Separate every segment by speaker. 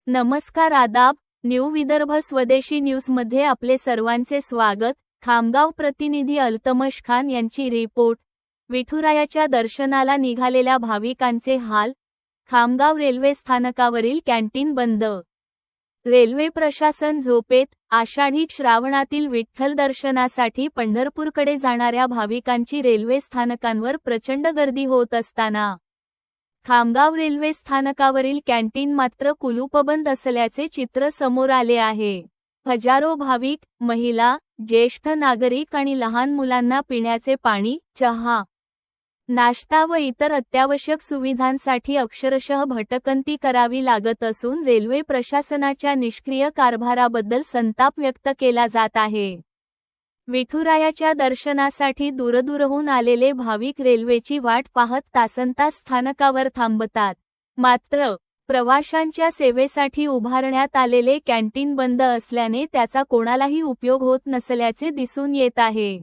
Speaker 1: नमस्कार आदाब, न्यू विदर्भ स्वदेशी न्यूजमध्ये आपले सर्वांचे स्वागत। खामगाव प्रतिनिधी अल्तमश खान यांची रिपोर्ट। विठुरायाच्या दर्शनाला निघालेल्या भाविकांचे हाल, खामगाव रेल्वे स्थानकावरील कॅन्टीन बंद। रेल्वे प्रशासन झोपेत। आषाढी श्रावणातील विठ्ठल दर्शनासाठी पंढरपूरकडे जाणाऱ्या भाविकांची रेल्वे स्थानकांवर प्रचंड गर्दी होत असताना खामगाव रेल्वे स्थानकावरील कॅन्टीन मात्र कुलूपबंद असल्याचे चित्र समोर आले आहे। हजारो भाविक, महिला, ज्येष्ठ नागरिक आणि लहान मुलांना पिण्याचे पाणी, चहा, नाश्ता व इतर अत्यावश्यक सुविधांसाठी अक्षरशः भटकंती करावी लागत असून रेल्वे प्रशासनाच्या निष्क्रिय कारभाराबद्दल संताप व्यक्त केला जात आहे। विठुरायाच्या दर्शनासाठी दूरदूरहून आलेले भाविक रेल्वेची वाट पाहत तासनतास स्थानकावर थांबतात। मात्र प्रवाशांच्या सेवेसाठी उभारण्यात आलेले कॅन्टीन बंद असल्याने त्याचा कोणालाही उपयोग होत नसल्याचे दिसून येत आहे।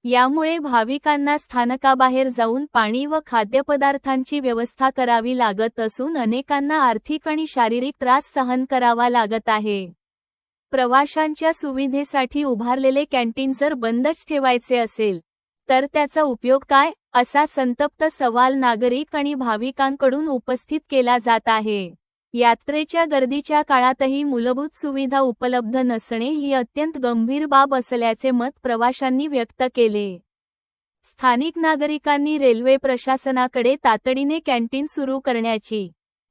Speaker 1: यामुळे भाविकांना स्थानकाबाहेर जाऊन पाणी व खाद्यपदार्थांची व्यवस्था करावी लागत असून अनेकांना आर्थिक आणि शारीरिक त्रास सहन करावा लागत आहे। प्रवाशांच्या सुविधेसाठी उभारलेले कॅन्टीन जर बंदच ठेवायचे असेल तर त्याचा उपयोग काय, असा संतप्त सवाल नागरिक आणि भाविकांकडून उपस्थित केला जात आहे। यात्रेच्या गर्दीच्या काळातही मूलभूत सुविधा उपलब्ध नसणे ही अत्यंत गंभीर बाब असल्याचे मत प्रवाशांनी व्यक्त केले। स्थानिक नागरिकांनी रेल्वे प्रशासनाकडे तातडीने कॅन्टीन सुरू करण्याची,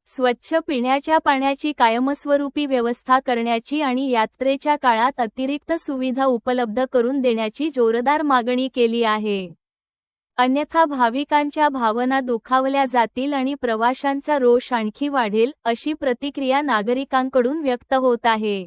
Speaker 1: स्वच्छ पिण्याच्या पाण्याची कायमस्वरूपी व्यवस्था करण्याची आणि यात्रेच्या काळात अतिरिक्त सुविधा उपलब्ध करून देण्याची जोरदार मागणी केली आहे। अन्यथा भाविकांच्या भावना दुखावल्या जातील आणि प्रवाशांचा रोष आणखी वाढेल, अशी प्रतिक्रिया नागरिकांकडून व्यक्त होत आहे।